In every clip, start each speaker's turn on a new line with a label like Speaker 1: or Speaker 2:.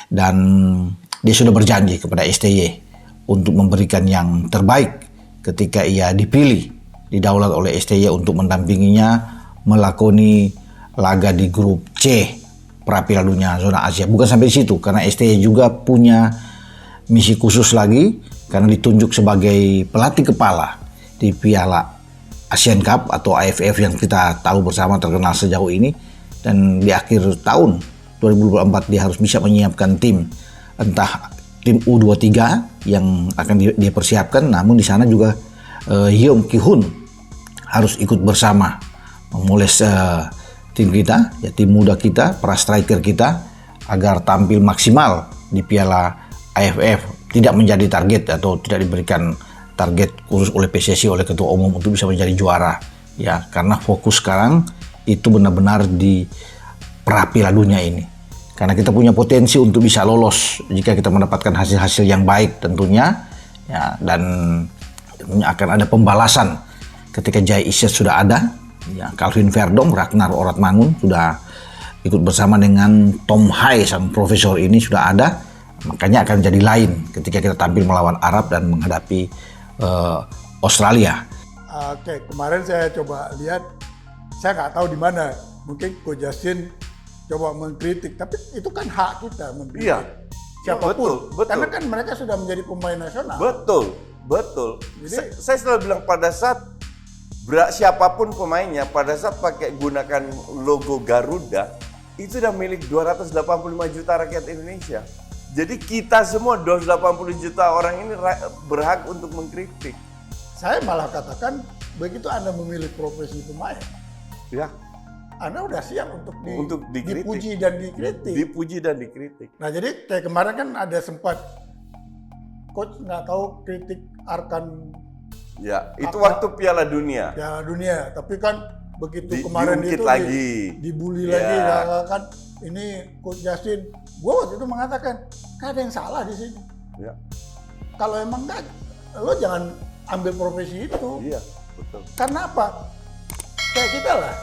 Speaker 1: Dan dia sudah berjanji kepada STY untuk memberikan yang terbaik ketika ia dipilih, didaulat oleh STY untuk mendampinginya melakoni laga di grup C pra Piala Dunia zona Asia. Bukan sampai di situ, karena STY juga punya misi khusus lagi karena ditunjuk sebagai pelatih kepala di Piala Asian Cup atau AFF yang kita tahu bersama terkenal sejauh ini, dan di akhir tahun 2024 dia harus bisa menyiapkan tim, entah tim U23 yang akan dia persiapkan, namun di sana juga Yeom Ki-hun harus ikut bersama memoles tim kita, ya tim muda kita, para striker kita agar tampil maksimal di Piala AFF, tidak menjadi target atau tidak diberikan target khusus oleh PSSI, oleh ketua umum untuk bisa menjadi juara, ya, karena fokus sekarang itu benar-benar di pra Piala Dunia ini, karena kita punya potensi untuk bisa lolos jika kita mendapatkan hasil-hasil yang baik tentunya, ya, dan tentunya akan ada pembalasan ketika Jai Isyet sudah ada, ya, Calvin Verdong, Ragnar Oratmangun sudah ikut bersama dengan Tom Hai, sang profesor ini sudah ada, makanya akan jadi lain ketika kita tampil melawan Arab dan menghadapi Australia.
Speaker 2: Oke, kemarin saya coba lihat, saya nggak tahu di mana, mungkin Coach Justin coba mengkritik, tapi itu kan hak kita mengkritik.
Speaker 3: Iya.
Speaker 2: Siapapun,
Speaker 3: Betul.
Speaker 2: karena kan mereka sudah menjadi pemain nasional.
Speaker 3: Betul.
Speaker 2: Jadi,
Speaker 3: Saya selalu bilang pada saat siapapun pemainnya, pada saat pakai gunakan logo Garuda, itu udah milik 285 juta rakyat Indonesia. Jadi kita semua 280 juta orang ini berhak untuk mengkritik.
Speaker 2: saya malah katakan, begitu Anda memilih profesi pemain,
Speaker 3: Ya,
Speaker 2: Anda udah siap untuk
Speaker 3: dikritik.
Speaker 2: dipuji dan dikritik.
Speaker 3: Dipuji dan dikritik.
Speaker 2: Nah, jadi kayak kemarin kan ada sempat Coach nggak tahu kritik Arkan
Speaker 3: Ya, itu
Speaker 2: Apa?
Speaker 3: waktu Piala Dunia.
Speaker 2: Piala Dunia, tapi kan begitu kemarin
Speaker 3: diungkit
Speaker 2: itu
Speaker 3: lagi.
Speaker 2: dibully
Speaker 3: Ya.
Speaker 2: lagi, kan ini Coach Justin, gue waktu itu mengatakan nggak ada yang salah di sini.
Speaker 3: Ya,
Speaker 2: Kalau emang nggak, lo jangan ambil profesi itu.
Speaker 3: iya, betul.
Speaker 2: Karena apa? Kayak kita lah,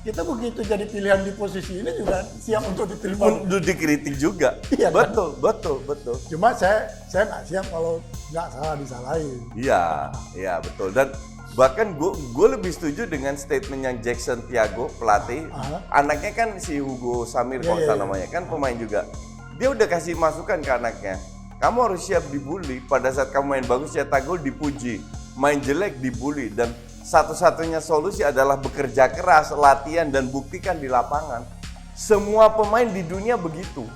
Speaker 2: kita begitu jadi pilihan di posisi ini juga siap untuk diterima.
Speaker 3: Untuk dikritik juga.
Speaker 2: Iya, kan?
Speaker 3: Betul.
Speaker 2: Cuma saya nggak siap kalau nggak salah disalahin.
Speaker 3: Iya, betul. Dan bahkan gue lebih setuju dengan statement yang Jackson Tiago, pelatih. Anaknya kan si Hugo Samir kalau
Speaker 2: Iya.
Speaker 3: namanya, kan pemain juga. Dia udah kasih masukan ke anaknya. Kamu harus siap dibully. Pada saat kamu main bagus cetak gol dipuji, main jelek dibully, dan satu-satunya solusi adalah bekerja keras, latihan, dan buktikan di lapangan. Semua pemain di dunia begitu.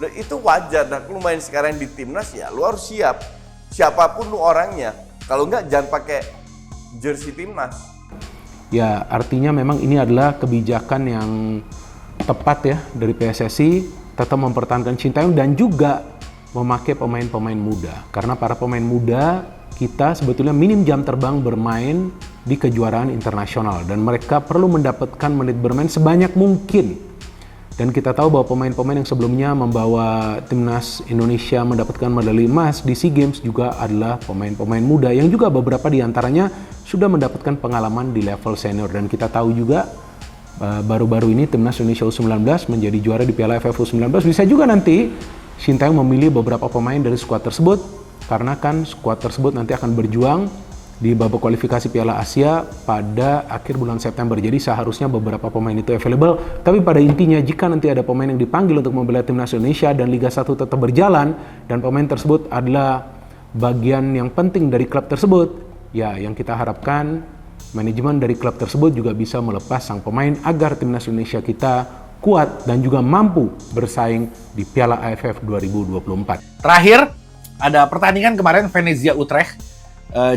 Speaker 3: Dan itu wajar. Dan lu main sekarang di timnas, ya lu harus siap. Siapapun lu orangnya. Kalau enggak, jangan pakai jersey timnas.
Speaker 4: Ya, artinya memang ini adalah kebijakan yang tepat ya dari PSSI, tetap mempertahankan Sintayong dan juga memakai pemain-pemain muda. Karena para pemain muda kita sebetulnya minim jam terbang bermain di kejuaraan internasional dan mereka perlu mendapatkan menit bermain sebanyak mungkin. Dan kita tahu bahwa pemain-pemain yang sebelumnya membawa timnas Indonesia mendapatkan medali emas di SEA Games juga adalah pemain-pemain muda yang juga beberapa di antaranya sudah mendapatkan pengalaman di level senior. Dan kita tahu juga baru-baru ini timnas Indonesia U19 menjadi juara di Piala AFF U19. Bisa juga nanti Sintayong memilih beberapa pemain dari skuad tersebut karena kan skuad tersebut nanti akan berjuang di babak kualifikasi Piala Asia pada akhir bulan September. Jadi seharusnya beberapa pemain itu available. Tapi pada intinya jika nanti ada pemain yang dipanggil untuk membela timnas Indonesia dan Liga 1 tetap berjalan dan pemain tersebut adalah bagian yang penting dari klub tersebut, ya yang kita harapkan manajemen dari klub tersebut juga bisa melepas sang pemain agar timnas Indonesia kita kuat dan juga mampu bersaing di Piala AFF 2024.
Speaker 5: Terakhir, ada pertandingan kemarin Venezia Utrecht.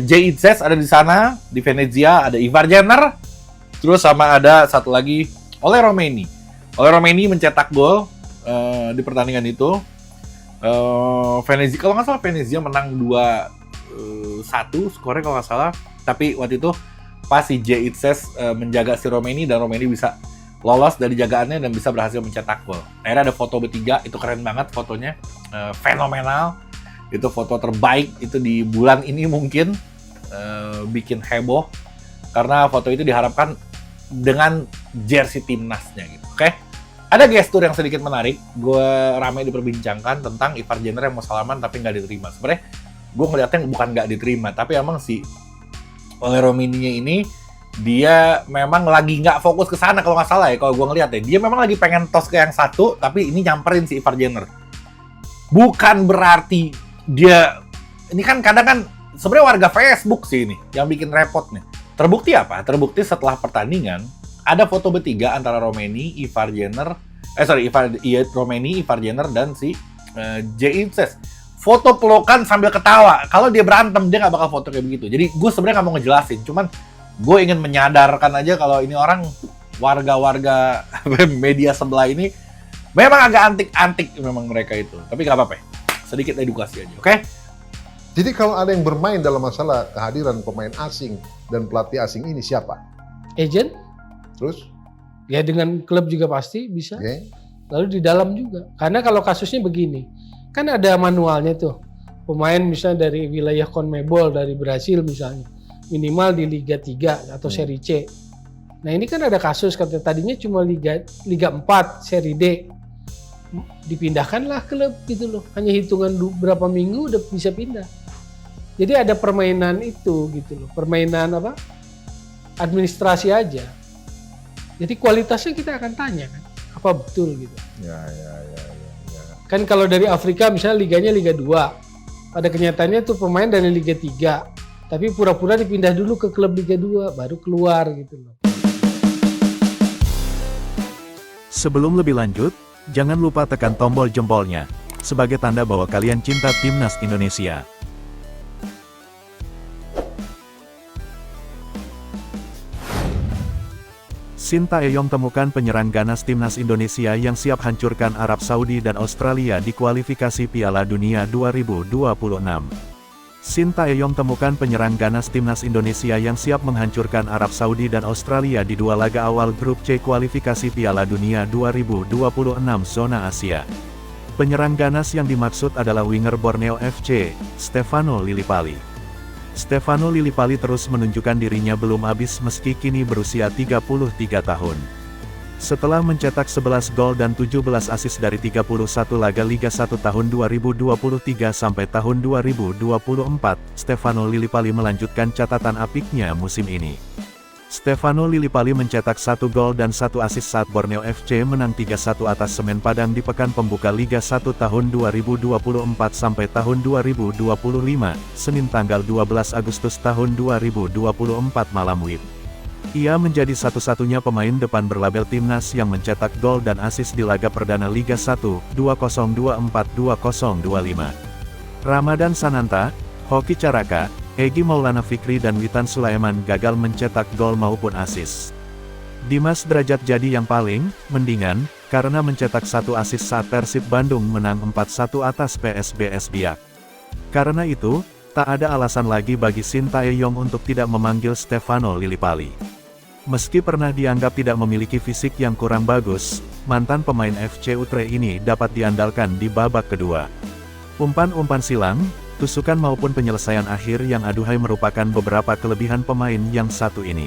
Speaker 5: Jay Itzes ada di sana, di Venezia ada Ivar Jenner, terus sama ada satu lagi Ole Romeni. Ole Romeni mencetak gol di pertandingan itu. Venezia, kalau nggak salah Venezia menang 2-1 skornya kalau nggak salah. Tapi waktu itu pas si Jay Itzes menjaga si Romeni dan Romeni bisa lolos dari jagaannya dan bisa berhasil mencetak gol. Akhirnya ada foto bertiga, itu keren banget fotonya, fenomenal. Itu foto terbaik itu di bulan ini mungkin, bikin heboh karena foto itu diharapkan dengan jersey timnasnya gitu. Oke? Ada gestur yang sedikit menarik, gue ramai diperbincangkan tentang Ivar Jenner yang mau salaman tapi nggak diterima. Sebenarnya gue ngeliatnya bukan nggak diterima, tapi emang si Ole Romaninya ini dia memang lagi nggak fokus ke sana kalau nggak salah ya, kalau gue ngeliat ya. Dia memang lagi pengen tos ke yang satu, tapi ini nyamperin si Ivar Jenner. Bukan berarti dia, ini kan kadang kan sebenarnya warga Facebook sih ini yang bikin repot nih. Terbukti apa? Terbukti setelah pertandingan ada foto bertiga antara Romani, Ivar Jenner, Romani, Ivar Jenner dan si J.I.Z. Foto pelukan sambil ketawa. Kalau dia berantem dia nggak bakal foto kayak begitu. Jadi gue sebenarnya nggak mau ngejelasin, cuman gue ingin menyadarkan aja kalau ini orang warga-warga media sebelah ini memang agak antik-antik memang mereka itu. Tapi nggak apa-apa, sedikit edukasi aja, oke?
Speaker 6: Jadi kalau ada yang bermain dalam masalah kehadiran pemain asing dan pelatih asing ini siapa?
Speaker 7: Agent?
Speaker 6: Terus?
Speaker 7: Ya dengan klub juga pasti bisa.
Speaker 6: Oke.
Speaker 7: Lalu di dalam juga. Karena kalau kasusnya begini, kan ada manualnya tuh. Pemain misalnya dari wilayah CONMEBOL, dari Brasil misalnya. Minimal di Liga 3 atau Seri C. Nah ini kan ada kasus, kata tadinya cuma Liga 4, Seri D. Dipindahkanlah klub gitu loh. Hanya hitungan berapa minggu udah bisa pindah. Jadi ada permainan itu gitu loh. Permainan apa? Administrasi aja. Jadi kualitasnya kita akan tanya kan, apa betul gitu.
Speaker 6: Ya.
Speaker 7: Kan kalau dari Afrika misalnya liganya Liga 2. Pada kenyataannya tuh pemain dari Liga 3. Tapi pura-pura dipindah dulu ke klub Liga 2, baru keluar gitu loh.
Speaker 8: Sebelum lebih lanjut, jangan lupa tekan tombol jempolnya, sebagai tanda bahwa kalian cinta Timnas Indonesia. Sintayong temukan penyerang ganas Timnas Indonesia yang siap hancurkan Arab Saudi dan Australia di kualifikasi Piala Dunia 2026. Sintayong temukan penyerang ganas Timnas Indonesia yang siap menghancurkan Arab Saudi dan Australia di dua laga awal grup C kualifikasi Piala Dunia 2026 zona Asia. Penyerang ganas yang dimaksud adalah winger Borneo FC, Stefano Lillipali. Stefano Lillipali terus menunjukkan dirinya belum habis meski kini berusia 33 tahun. Setelah mencetak 11 gol dan 17 assist dari 31 laga Liga 1 tahun 2023 sampai tahun 2024, Stefano Lillipali melanjutkan catatan apiknya musim ini. Stefano Lillipali mencetak 1 gol dan 1 assist saat Borneo FC menang 3-1 atas Semen Padang di pekan pembuka Liga 1 tahun 2024 sampai tahun 2025, Senin tanggal 12 Agustus tahun 2024 malam WIB. Ia menjadi satu-satunya pemain depan berlabel Timnas yang mencetak gol dan assist di laga perdana Liga 1 2024-2025. Ramadan Sananta, Hoki Caraka, Egy Maulana Fikri dan Witan Sulaiman gagal mencetak gol maupun assist. Dimas Derajat jadi yang paling mendingan, karena mencetak 1 assist saat Persib Bandung menang 4-1 atas PSBS Biak. Karena itu, tak ada alasan lagi bagi Sintayong untuk tidak memanggil Stefano Lillipali. Meski pernah dianggap tidak memiliki fisik yang kurang bagus, mantan pemain FC Utrecht ini dapat diandalkan di babak kedua. Umpan-umpan silang, tusukan maupun penyelesaian akhir yang aduhai merupakan beberapa kelebihan pemain yang satu ini.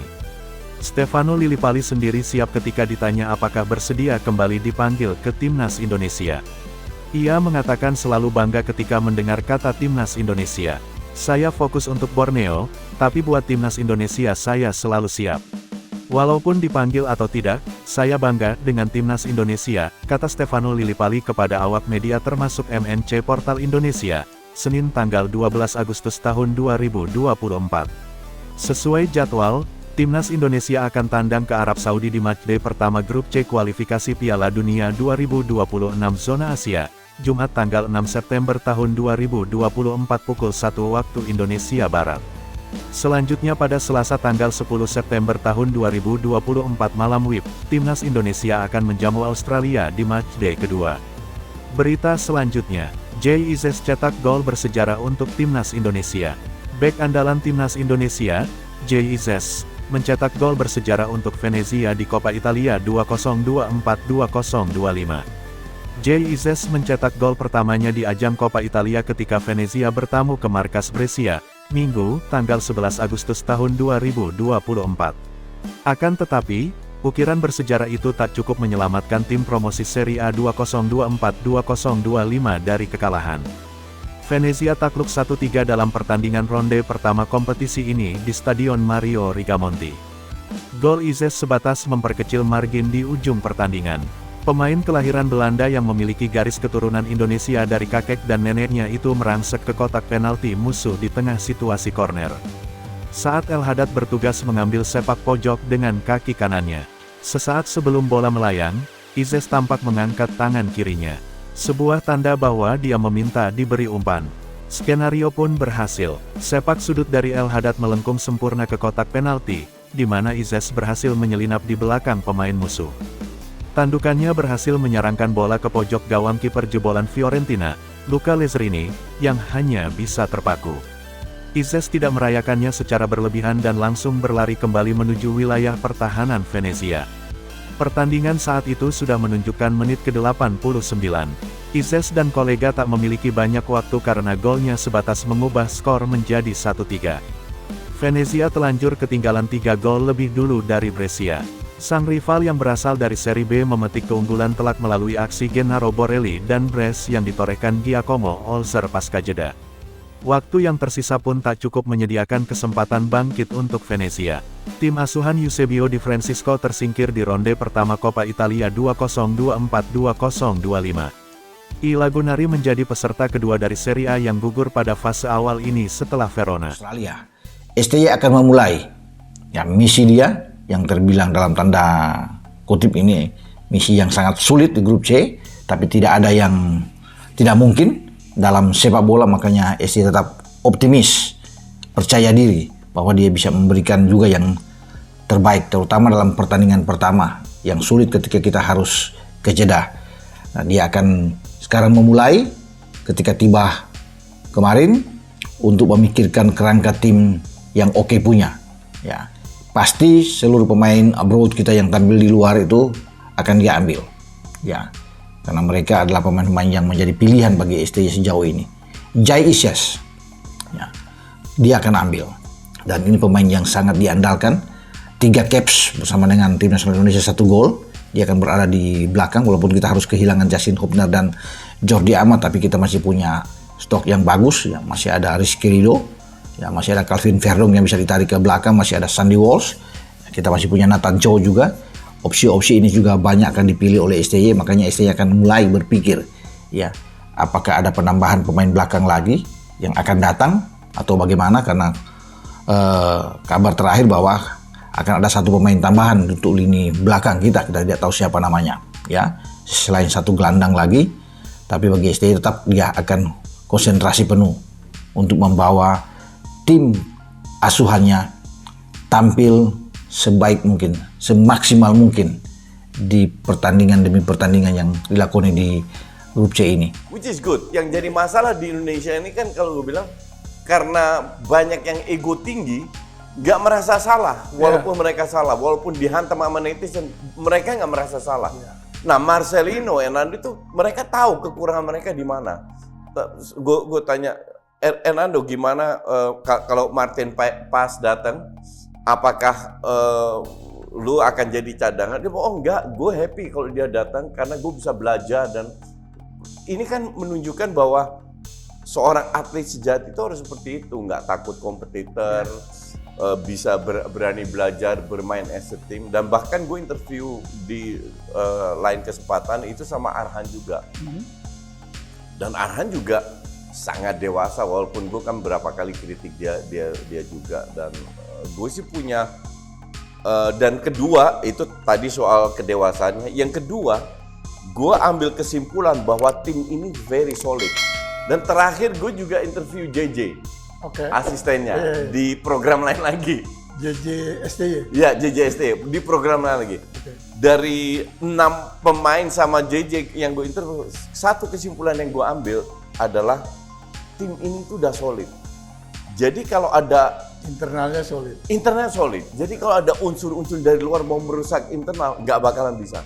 Speaker 8: Stefano Lillipali sendiri siap ketika ditanya apakah bersedia kembali dipanggil ke Timnas Indonesia. Ia mengatakan selalu bangga ketika mendengar kata Timnas Indonesia. Saya fokus untuk Borneo, tapi buat Timnas Indonesia saya selalu siap. Walaupun dipanggil atau tidak, saya bangga dengan Timnas Indonesia, kata Stefano Lillipali kepada awak media termasuk MNC Portal Indonesia, Senin tanggal 12 Agustus tahun 2024. Sesuai jadwal, Timnas Indonesia akan tandang ke Arab Saudi di matchday pertama grup C kualifikasi Piala Dunia 2026 zona Asia, Jumat tanggal 6 September tahun 2024 pukul 1 waktu Indonesia Barat. Selanjutnya pada Selasa tanggal 10 September tahun 2024 malam WIB, Timnas Indonesia akan menjamu Australia di matchday kedua. Berita selanjutnya, J.I.Z. cetak gol bersejarah untuk Timnas Indonesia. Bek andalan Timnas Indonesia, J.I.Z., mencetak gol bersejarah untuk Venezia di Coppa Italia 2024-2025. J.I.Z. mencetak gol pertamanya di ajang Coppa Italia ketika Venezia bertamu ke markas Brescia, Minggu, tanggal 11 Agustus tahun 2024. Akan tetapi, Ukiran bersejarah itu tak cukup menyelamatkan tim promosi Serie A 2024-2025 dari kekalahan. Venezia takluk 1-3 dalam pertandingan ronde pertama kompetisi ini di Stadion Mario Rigamonti. Gol Izes sebatas memperkecil margin di ujung pertandingan. Pemain kelahiran Belanda yang memiliki garis keturunan Indonesia dari kakek dan neneknya itu merangsek ke kotak penalti musuh di tengah situasi korner. Saat El Haddad bertugas mengambil sepak pojok dengan kaki kanannya. Sesaat sebelum bola melayang, Izes tampak mengangkat tangan kirinya. Sebuah tanda bahwa dia meminta diberi umpan. Skenario pun berhasil. Sepak sudut dari El Haddad melengkung sempurna ke kotak penalti, di mana Izes berhasil menyelinap di belakang pemain musuh. Tandukannya berhasil menyerangkan bola ke pojok gawang kiper jebolan Fiorentina, Luca Lezrini, yang hanya bisa terpaku. Izes tidak merayakannya secara berlebihan dan langsung berlari kembali menuju wilayah pertahanan Venezia. Pertandingan saat itu sudah menunjukkan menit ke-89. Izes dan kolega tak memiliki banyak waktu karena golnya sebatas mengubah skor menjadi 1-3. Venezia telanjur ketinggalan 3 gol lebih dulu dari Brescia. Sang rival yang berasal dari Serie B memetik keunggulan telak melalui aksi Gennaro Borelli dan brace yang ditorehkan Giacomo Olzer pasca jeda. Waktu yang tersisa pun tak cukup menyediakan kesempatan bangkit untuk Venezia. Tim asuhan Eusebio Di Francesco tersingkir di ronde pertama Coppa Italia 2024-2025. I Lagunari menjadi peserta kedua dari Serie A yang gugur pada fase awal ini setelah Verona.
Speaker 1: Australia. STY akan memulai misi dia yang terbilang dalam tanda kutip ini misi yang sangat sulit di grup C, tapi tidak ada yang tidak mungkin dalam sepak bola, makanya STY tetap optimis, percaya diri bahwa dia bisa memberikan juga yang terbaik, terutama dalam pertandingan pertama yang sulit ketika kita harus ke jeda. Nah, dia akan sekarang memulai ketika tiba kemarin untuk memikirkan kerangka tim yang oke punya. Ya, pasti seluruh pemain abroad kita yang tampil di luar itu akan dia ambil. Ya, karena mereka adalah pemain-pemain yang menjadi pilihan bagi STY sejauh ini. Jai Isyas, ya, dia akan ambil. Dan ini pemain yang sangat diandalkan. 3 caps bersama dengan tim nasional Indonesia 1 gol. Dia akan berada di belakang walaupun kita harus kehilangan Justin Hubner dan Jordi Amat, tapi kita masih punya stok yang bagus. Ya, masih ada Rizky Ridho, ya, masih ada Calvin Verdong yang bisa ditarik ke belakang, masih ada Sandy Walsh. Kita masih punya Nathan Chow juga. Opsi-opsi ini juga banyak akan dipilih oleh STY, makanya STY akan mulai berpikir, ya, apakah ada penambahan pemain belakang lagi yang akan datang atau bagaimana, karena kabar terakhir bahwa akan ada 1 pemain tambahan untuk lini belakang kita tidak tahu siapa namanya, ya, selain 1 gelandang lagi. Tapi bagi STY tetap dia akan konsentrasi penuh untuk membawa tim asuhannya tampil sebaik mungkin, semaksimal mungkin di pertandingan demi pertandingan yang dilakoni di grup C ini.
Speaker 3: Which is good. Yang jadi masalah di Indonesia ini kan kalau gue bilang, karena banyak yang ego tinggi, nggak merasa salah, walaupun mereka salah, walaupun dihantam sama netizen, mereka nggak merasa salah. Nah, Marcelino, Hernando itu mereka tahu kekurangan mereka di mana. Gue tanya, Hernando gimana kalau Martin Pas datang? Apakah lu akan jadi cadangan? Dia bilang, oh enggak, gue happy kalau dia datang karena gue bisa belajar. Dan ini kan menunjukkan bahwa seorang atlet sejati itu harus seperti itu, nggak takut kompetitor, bisa berani belajar, bermain as a team. Dan bahkan gue interview di lain kesempatan itu sama Arhan juga. Dan Arhan juga sangat dewasa, walaupun gue kan berapa kali kritik dia juga. Dan gue sih punya dan kedua itu tadi soal kedewasaannya. Yang kedua, gue ambil kesimpulan bahwa tim ini very solid. Dan terakhir gue juga interview JJ, asistennya di program lain lagi.
Speaker 2: JJ STY.
Speaker 3: Ya, JJ STY di program lain lagi. Dari 6 pemain sama JJ yang gue interview, satu kesimpulan yang gue ambil adalah tim ini tuh udah solid. Jadi kalau ada
Speaker 2: Internalnya solid.
Speaker 3: Internal solid. Jadi kalau ada unsur-unsur dari luar mau merusak internal, nggak bakalan bisa.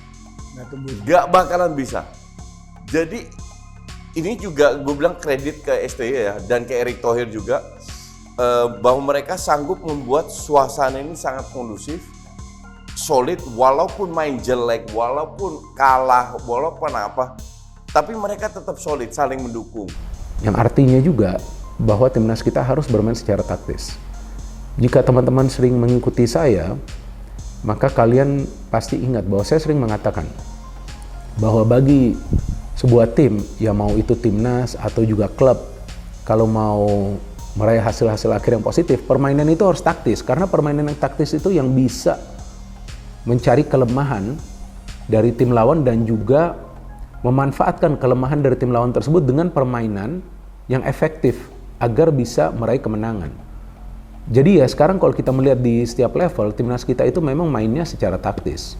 Speaker 3: Nggak bakalan bisa. Jadi ini juga gue bilang kredit ke STY ya, dan ke Erick Thohir juga, bahwa mereka sanggup membuat suasana ini sangat kondusif. solid walaupun main jelek, walaupun kalah, walaupun apa, tapi mereka tetap solid, saling mendukung.
Speaker 4: Yang artinya juga bahwa timnas kita harus bermain secara taktis. Jika teman-teman sering mengikuti saya, maka kalian pasti ingat bahwa saya sering mengatakan bahwa bagi sebuah tim, ya mau itu timnas atau juga klub, kalau mau meraih hasil-hasil akhir yang positif, permainan itu harus taktis. Karena permainan yang taktis itu yang bisa mencari kelemahan dari tim lawan dan juga memanfaatkan kelemahan dari tim lawan tersebut dengan permainan yang efektif agar bisa meraih kemenangan. Jadi ya sekarang kalau kita melihat di setiap level, timnas kita itu memang mainnya secara taktis.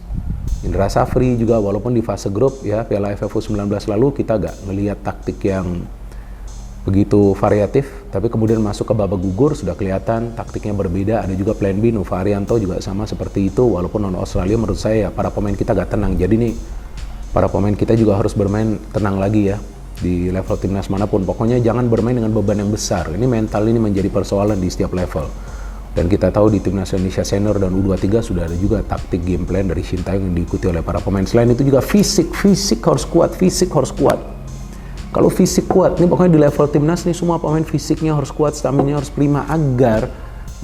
Speaker 4: Indra Safri juga walaupun di fase grup ya Piala AFF U19 lalu kita gak ngelihat taktik yang begitu variatif, tapi kemudian masuk ke babak gugur sudah kelihatan taktiknya berbeda. Ada juga plan B, Nova Arianto juga sama seperti itu, walaupun non Australia menurut saya ya, para pemain kita gak tenang. Jadi nih para pemain kita juga harus bermain tenang lagi ya di level timnas manapun. Pokoknya jangan bermain dengan beban yang besar. Ini mental ini menjadi persoalan di setiap level. Dan kita tahu di timnas Indonesia senior dan U23 sudah ada juga taktik game plan dari Sintayong yang diikuti oleh para pemain. Selain itu juga fisik harus kuat. Kalau fisik kuat, ini pokoknya di level timnas nih semua pemain fisiknya harus kuat, stamina harus prima agar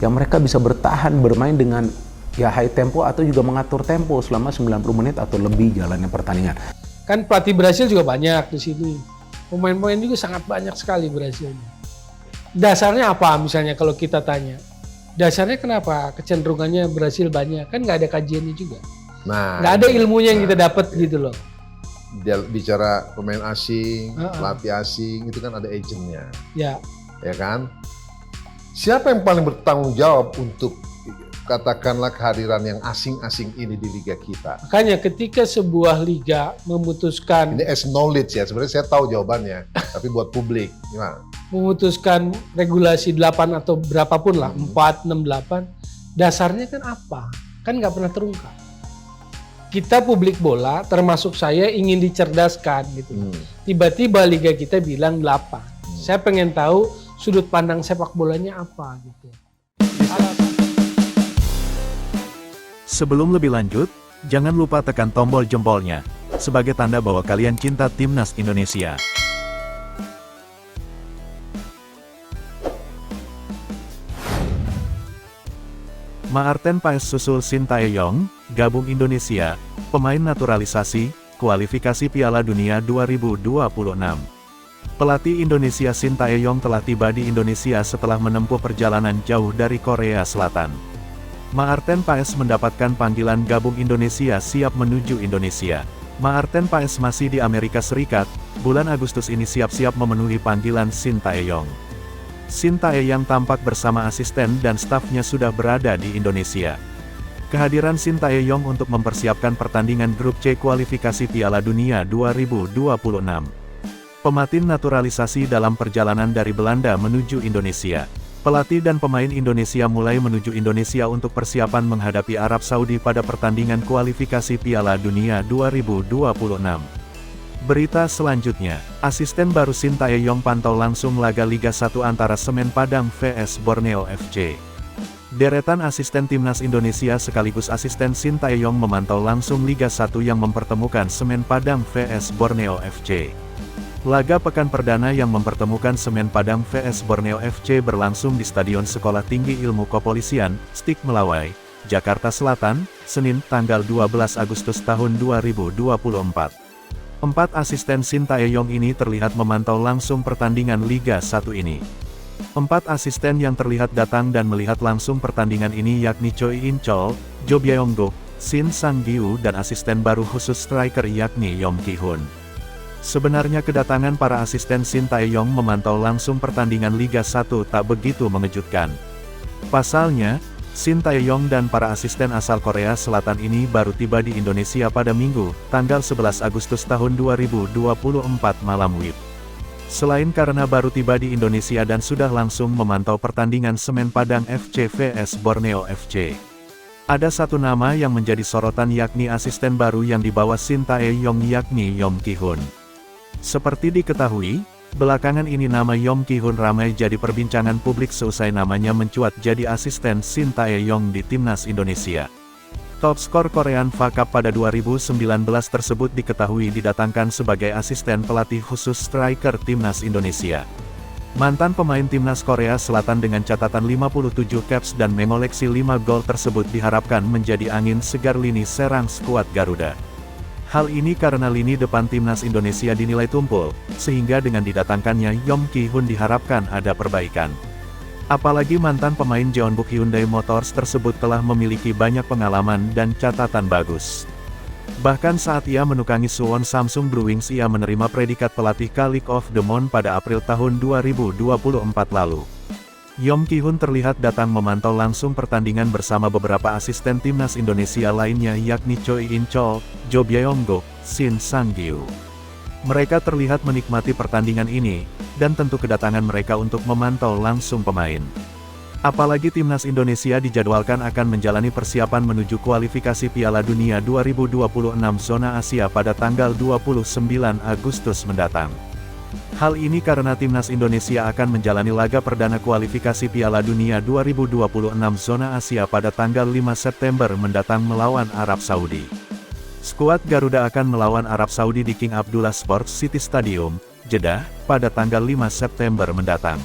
Speaker 4: ya mereka bisa bertahan bermain dengan ya high tempo atau juga mengatur tempo selama 90 menit atau lebih jalannya pertandingan.
Speaker 7: Kan pelatih Brasil juga banyak di sini. Pemain-pemain juga sangat banyak sekali Brasil. Dasarnya apa misalnya kalau kita tanya? Dasarnya kenapa kecenderungannya Brasil banyak? Kan nggak ada kajiannya juga.
Speaker 6: Nah,
Speaker 7: Nggak ada ilmunya yang kita dapat gitu loh.
Speaker 6: dia bicara pemain asing, pelatih asing, itu kan ada agentnya,
Speaker 7: Ya,
Speaker 6: ya kan? Siapa yang paling bertanggung jawab untuk katakanlah kehadiran yang asing-asing ini di liga kita?
Speaker 7: makanya ketika sebuah liga memutuskan
Speaker 6: Ini as knowledge ya, sebenarnya saya tahu jawabannya, tapi buat publik gimana?
Speaker 7: memutuskan regulasi 8 atau berapapun lah, 4, 6, 8, dasarnya kan apa? Kan nggak pernah terungkap. Kita publik bola, termasuk saya ingin dicerdaskan gitu. Tiba-tiba liga kita bilang 8. Saya pengen tahu sudut pandang sepak bolanya apa gitu.
Speaker 8: Sebelum lebih lanjut, jangan lupa tekan tombol jempolnya, sebagai tanda bahwa kalian cinta Timnas Indonesia. Maarten Paes susul Sintayong, gabung Indonesia, pemain naturalisasi, kualifikasi Piala Dunia 2026. Pelatih Indonesia Sintayong telah tiba di Indonesia setelah menempuh perjalanan jauh dari Korea Selatan. Maarten Paes mendapatkan panggilan gabung Indonesia siap menuju Indonesia. Maarten Paes masih di Amerika Serikat, bulan Agustus ini siap-siap memenuhi panggilan Sintayong. Sintayong tampak bersama asisten dan stafnya sudah berada di Indonesia. Kehadiran Sintayong untuk mempersiapkan pertandingan grup C kualifikasi Piala Dunia 2026. Pemain naturalisasi dalam perjalanan dari Belanda menuju Indonesia. Pelatih dan pemain Indonesia mulai menuju Indonesia untuk persiapan menghadapi Arab Saudi pada pertandingan kualifikasi Piala Dunia 2026. Berita selanjutnya, asisten baru Sintayong pantau langsung laga Liga 1 antara Semen Padang vs Borneo FC. Deretan asisten Timnas Indonesia sekaligus asisten Sintayong memantau langsung Liga 1 yang mempertemukan Semen Padang vs Borneo FC. Laga pekan perdana yang mempertemukan Semen Padang vs Borneo FC berlangsung di Stadion Sekolah Tinggi Ilmu Kepolisian, Stik Melawai, Jakarta Selatan, Senin tanggal 12 Agustus tahun 2024. 4 asisten Sintayong ini terlihat memantau langsung pertandingan Liga 1 ini. 4 asisten yang terlihat datang dan melihat langsung pertandingan ini yakni Choi In-chol, Jo Byung-guk, Shin Sang-gyu dan asisten baru khusus striker yakni Yong Ki-hun. Sebenarnya kedatangan para asisten Sintayong memantau langsung pertandingan Liga 1 tak begitu mengejutkan. Pasalnya, Sintayong dan para asisten asal Korea Selatan ini baru tiba di Indonesia pada Minggu, tanggal 11 Agustus tahun 2024 malam WIB. Selain karena baru tiba di Indonesia dan sudah langsung memantau pertandingan Semen Padang FC vs Borneo FC. Ada satu nama yang menjadi sorotan yakni asisten baru yang dibawa Sintayong yakni Yong Ki-hun. Seperti diketahui, belakangan ini nama Yong Ki-hun ramai jadi perbincangan publik seusai namanya mencuat jadi asisten Sintayong di Timnas Indonesia. Top skor Korean FA Cup pada 2019 tersebut diketahui didatangkan sebagai asisten pelatih khusus striker timnas Indonesia. Mantan pemain timnas Korea Selatan dengan catatan 57 caps dan mengoleksi 5 gol tersebut diharapkan menjadi angin segar lini serang skuad Garuda. Hal ini karena lini depan timnas Indonesia dinilai tumpul, sehingga dengan didatangkannya Yong Ki-hun diharapkan ada perbaikan. Apalagi mantan pemain Jeonbuk Hyundai Motors tersebut telah memiliki banyak pengalaman dan catatan bagus. Bahkan saat ia menukangi Suwon Samsung Brewings ia menerima predikat pelatih League of the Month pada April tahun 2024 lalu. Yong Ki-hun terlihat datang memantau langsung pertandingan bersama beberapa asisten timnas Indonesia lainnya yakni Choi In-chol, Jo Byung-guk, Shin Sang-gyu. Mereka terlihat menikmati pertandingan ini, dan tentu kedatangan mereka untuk memantau langsung pemain. Apalagi timnas Indonesia dijadwalkan akan menjalani persiapan menuju kualifikasi Piala Dunia 2026 zona Asia pada tanggal 29 Agustus mendatang. Hal ini karena timnas Indonesia akan menjalani laga perdana kualifikasi Piala Dunia 2026 zona Asia pada tanggal 5 September mendatang melawan Arab Saudi. Skuad Garuda akan melawan Arab Saudi di King Abdullah Sports City Stadium, Jeddah, pada tanggal 5 September mendatang.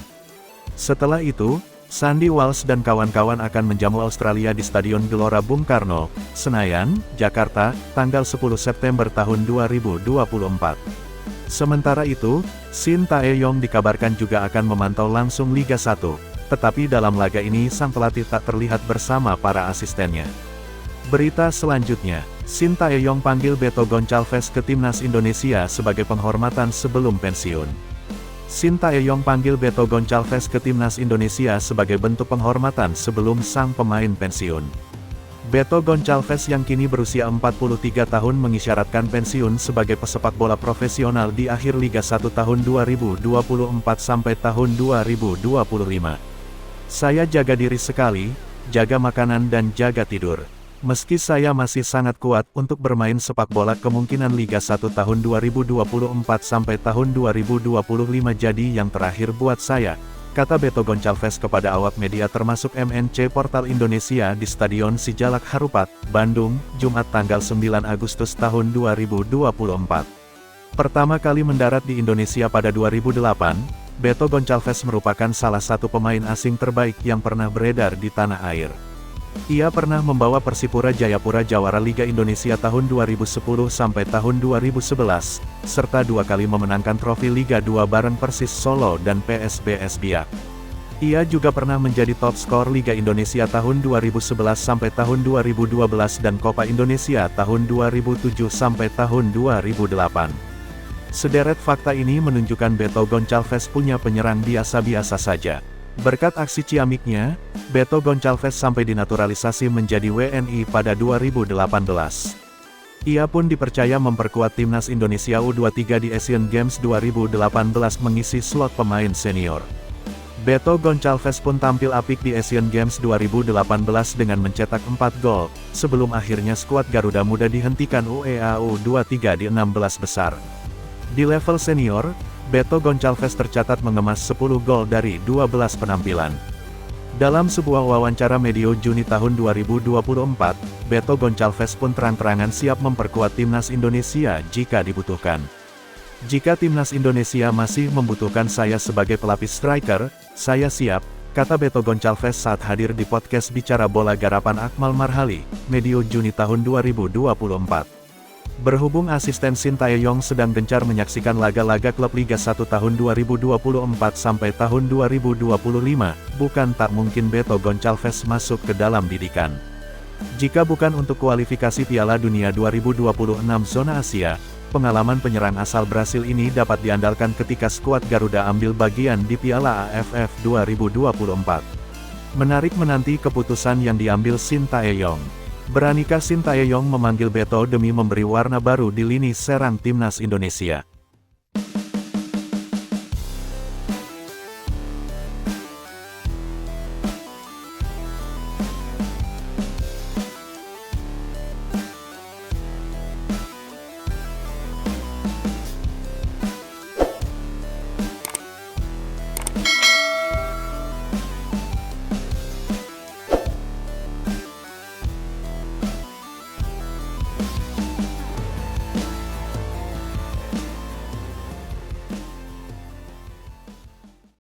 Speaker 8: Setelah itu, Sandy Walsh dan kawan-kawan akan menjamu Australia di Stadion Gelora Bung Karno, Senayan, Jakarta, tanggal 10 September tahun 2024. Sementara itu, Shin Tae-yong dikabarkan juga akan memantau langsung Liga 1, tetapi dalam laga ini sang pelatih tak terlihat bersama para asistennya. Berita selanjutnya, Shin Tae-yong panggil Beto Goncalves ke timnas Indonesia sebagai penghormatan sebelum pensiun. Shin Tae-yong panggil Beto Goncalves ke timnas Indonesia sebagai bentuk penghormatan sebelum sang pemain pensiun. Beto Goncalves yang kini berusia 43 tahun mengisyaratkan pensiun sebagai pesepak bola profesional di akhir Liga 1 tahun 2024 sampai tahun 2025. Saya jaga diri sekali, jaga makanan dan jaga tidur. Meski saya masih sangat kuat untuk bermain sepak bola kemungkinan Liga 1 tahun 2024 sampai tahun 2025 jadi yang terakhir buat saya, kata Beto Goncalves kepada awak media termasuk MNC Portal Indonesia di Stadion Sijalak Harupat, Bandung, Jumat tanggal 9 Agustus tahun 2024. Pertama kali mendarat di Indonesia pada 2008, Beto Goncalves merupakan salah satu pemain asing terbaik yang pernah beredar di tanah air. Ia pernah membawa Persipura Jayapura jawara Liga Indonesia tahun 2010 sampai tahun 2011, serta 2 kali memenangkan trofi Liga 2 bareng Persis Solo dan PSBS Biak. Ia juga pernah menjadi top skor Liga Indonesia tahun 2011 sampai tahun 2012 dan Copa Indonesia tahun 2007 sampai tahun 2008. Sederet fakta ini menunjukkan Beto Goncalves punya penyerang biasa-biasa saja. Berkat aksi ciamiknya, Beto Goncalves sampai dinaturalisasi menjadi WNI pada 2018. Ia pun dipercaya memperkuat timnas Indonesia U23 di Asian Games 2018 mengisi slot pemain senior. Beto Goncalves pun tampil apik di Asian Games 2018 dengan mencetak 4 gol, sebelum akhirnya skuad Garuda Muda dihentikan UEA U23 di 16 besar. Di level senior, Beto Goncalves tercatat mengemas 10 gol dari 12 penampilan. Dalam sebuah wawancara medio Juni tahun 2024, Beto Goncalves pun terang-terangan siap memperkuat timnas Indonesia jika dibutuhkan. Jika timnas Indonesia masih membutuhkan saya sebagai pelapis striker, saya siap, kata Beto Goncalves saat hadir di podcast Bicara Bola Garapan Akmal Marhali, medio Juni tahun 2024. Berhubung asisten Shin Tae-yong sedang gencar menyaksikan laga-laga klub Liga 1 tahun 2024 sampai tahun 2025, bukan tak mungkin Beto Goncalves masuk ke dalam didikan. Jika bukan untuk kualifikasi Piala Dunia 2026 zona Asia, pengalaman penyerang asal Brasil ini dapat diandalkan ketika skuad Garuda ambil bagian di Piala AFF 2024. Menarik menanti keputusan yang diambil Shin Tae-yong. Beranikah Shin Tae-yong memanggil Beto demi memberi warna baru di lini serang timnas Indonesia?